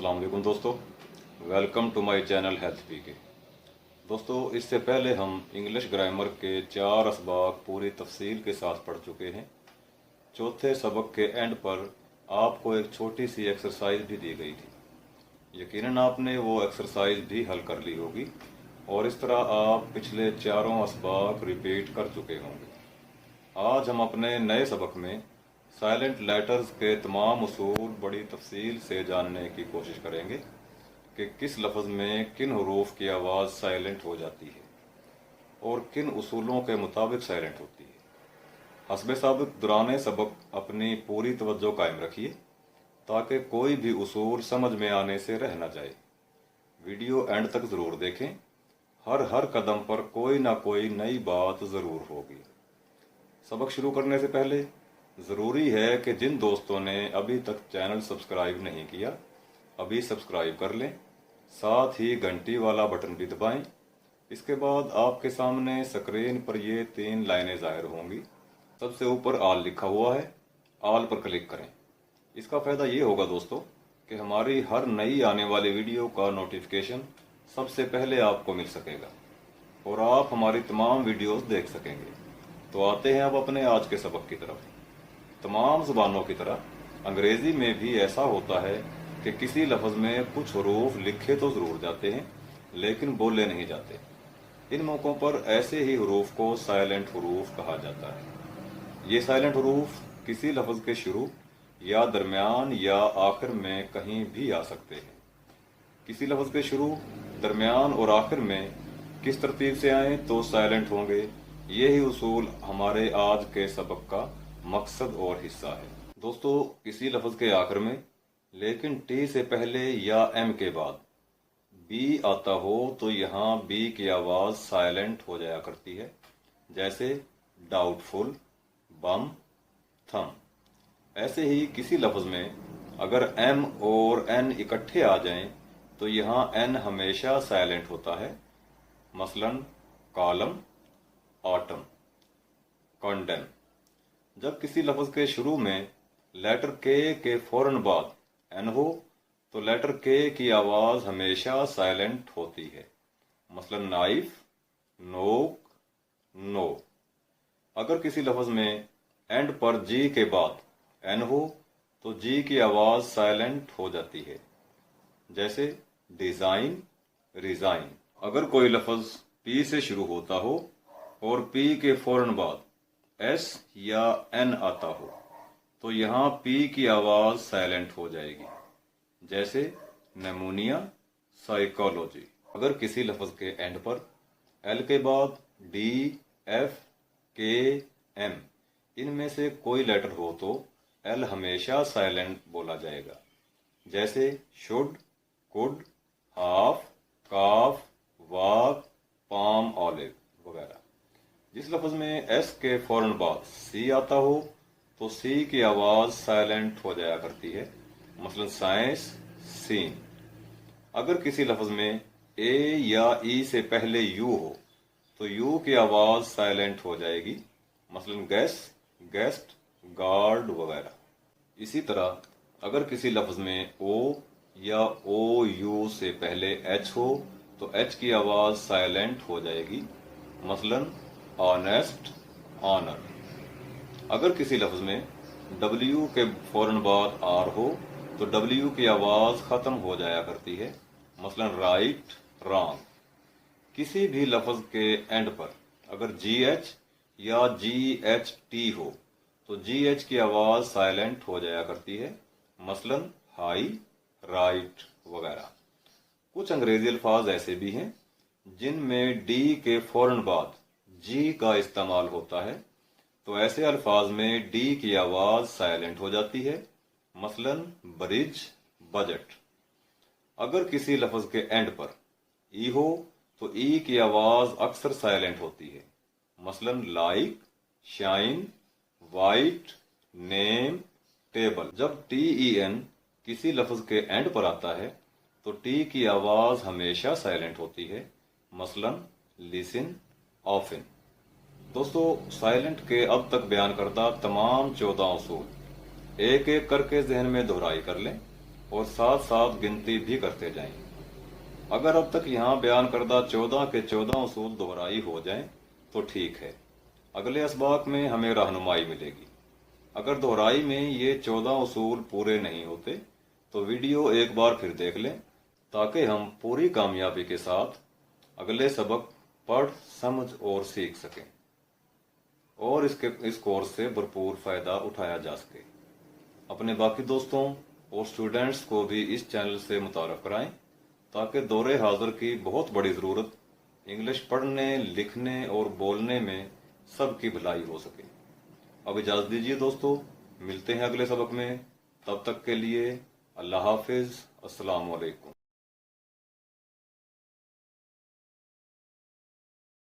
अस्सलाम वालेकुम दोस्तों, welcome to my channel health P K. दोस्तों, इससे पहले हम इंग्लिश ग्रामर के 4 असबाक पूरी तफसील के साथ पढ़ चुके हैं। चौथे सबक के एंड पर आपको एक छोटी सी एक्सरसाइज भी दी गई थी। यकीनन आपने वो एक्सरसाइज भी हल कर ली होगी और इस तरह आप पिछले चारों असबाक रिपीट कर चुके होंगे। आज हम अपने नए सबक में साइलेंट लेटर्स के तमाम उसूल बड़ी तफसील से जानने की कोशिश करेंगे कि किस लफ्ज़ में किन हरूफ की आवाज़ साइलेंट हो जाती है और किन उसूलों के मुताबिक साइलेंट होती है। हस्ब साबिक दौरान सबक अपनी पूरी तवज्जो कायम रखिए ताकि कोई भी उसूल समझ में आने से रह न जाए। वीडियो एंड तक ज़रूर देखें, हर कदम पर कोई ना कोई नई बात ज़रूर होगी। सबक शुरू करने से पहले ज़रूरी है कि जिन दोस्तों ने अभी तक चैनल सब्सक्राइब नहीं किया, अभी सब्सक्राइब कर लें, साथ ही घंटी वाला बटन भी दबाएं। इसके बाद आपके सामने स्क्रीन पर ये 3 लाइनें ज़ाहिर होंगी। सबसे ऊपर आल लिखा हुआ है, आल पर क्लिक करें। इसका फ़ायदा ये होगा दोस्तों कि हमारी हर नई आने वाली वीडियो का नोटिफिकेशन सबसे पहले आपको मिल सकेगा और आप हमारी तमाम वीडियोस देख सकेंगे। तो आते हैं अब अपने आज के सबक की तरफ। तमाम ज़ुबानों की तरह अंग्रेज़ी में भी ऐसा होता है कि किसी लफ्ज़ में कुछ हरूफ लिखे तो ज़रूर जाते हैं लेकिन बोले नहीं जाते। इन मौक़ों पर ऐसे ही हरूफ को साइलेंट हरूफ कहा जाता है। ये साइलेंट हरूफ किसी लफ्ज़ के शुरू या दरमियान या आखिर में कहीं भी आ सकते हैं। किसी लफ्ज़ के शुरू, दरमियान और आखिर में किस तरतीब से आएँ तो साइलेंट होंगे, यही उसूल हमारे आज के सबक का मकसद और हिस्सा है। दोस्तों, किसी लफ्ज़ के आखिर में लेकिन टी से पहले या एम के बाद बी आता हो तो यहाँ बी की आवाज़ साइलेंट हो जाया करती है, जैसे डाउटफुल, बम, थम। ऐसे ही किसी लफ्ज़ में अगर एम और एन इकट्ठे आ जाएं तो यहाँ एन हमेशा साइलेंट होता है, मसलन कॉलम, ऑटम, कॉन्डेम। जब किसी लफ्ज़ के शुरू में लेटर के फौरन बाद एन हो तो लेटर के की आवाज़ हमेशा साइलेंट होती है, मसलन नाइफ, नोक, नो। अगर किसी लफ्ज़ में एंड पर जी के बाद एन हो तो जी की आवाज़ साइलेंट हो जाती है, जैसे डिज़ाइन, रिज़ाइन। अगर कोई लफ्ज़ पी से शुरू होता हो और पी के फौरन बाद एस या एन आता हो तो यहाँ पी की आवाज़ साइलेंट हो जाएगी, जैसे नेमोनिया, साइकोलॉजी। अगर किसी लफ्ज़ के एंड पर एल के बाद डी, एफ, के, एम इनमें से कोई लेटर हो तो एल हमेशा साइलेंट बोला जाएगा, जैसे should, could, half, calf, walk, palm, olive वगैरह। जिस लफ्ज़ में एस के फौरन बाद सी आता हो तो सी की आवाज़ साइलेंट हो जाया करती है, मसलन साइंस, सीन। अगर किसी लफ्ज़ में ए या ई से पहले यू हो तो यू की आवाज़ साइलेंट हो जाएगी, मसलन गैस, गेस्ट, गार्ड वगैरह। इसी तरह अगर किसी लफ्ज़ में ओ या ओ यू से पहले एच हो तो एच की आवाज़ साइलेंट हो जाएगी, मसलन ऑनेस्ट, ऑनर। अगर किसी लफ्ज़ में डब्ल्यू के फौरन बाद आर हो तो डब्ल्यू की आवाज़ ख़त्म हो जाया करती है, मसलन राइट, रॉन्ग। किसी भी लफ्ज़ के एंड पर अगर जी एच या जी एच टी हो तो जी एच की आवाज़ साइलेंट हो जाया करती है, मसलन हाई, राइट वगैरह। कुछ अंग्रेज़ी अल्फाज ऐसे भी हैं जिनमें डी के फौरन बाद जी का इस्तेमाल होता है तो ऐसे अल्फाज में डी की आवाज़ साइलेंट हो जाती है, मसलन ब्रिज, बजट। अगर किसी लफ्ज़ के एंड पर ई हो तो ई की आवाज़ अक्सर साइलेंट होती है, मसलन like, shine, white, name, table. जब टी ई एन किसी लफ्ज़ के एंड पर आता है तो टी की आवाज़ हमेशा साइलेंट होती है, मसलन लिसन, ऑफिन। दोस्तों, साइलेंट के अब तक बयान करदा तमाम 14 उसूल एक एक करके जहन में दोहराई कर लें और साथ साथ गिनती भी करते जाएं। अगर अब तक यहाँ बयान करदा 14 के 14 उसूल दोहराई हो जाएं तो ठीक है, अगले असबाक में हमें रहनुमाई मिलेगी। अगर दोहराई में ये 14 उसूल पूरे नहीं होते तो वीडियो एक बार फिर देख लें, ताकि हम पूरी कामयाबी के साथ अगले सबक पढ़, समझ और सीख सकें और इस कोर्स से भरपूर फ़ायदा उठाया जा सके। अपने बाकी दोस्तों और स्टूडेंट्स को भी इस चैनल से मुतारफ़ कराएं, ताकि दौरे हाज़िर की बहुत बड़ी ज़रूरत इंग्लिश पढ़ने, लिखने और बोलने में सबकी भलाई हो सके। अब इजाज़त दीजिए दोस्तों, मिलते हैं अगले सबक में। तब तक के लिए अल्लाह हाफिज़, अस्सलाम वालेकुम।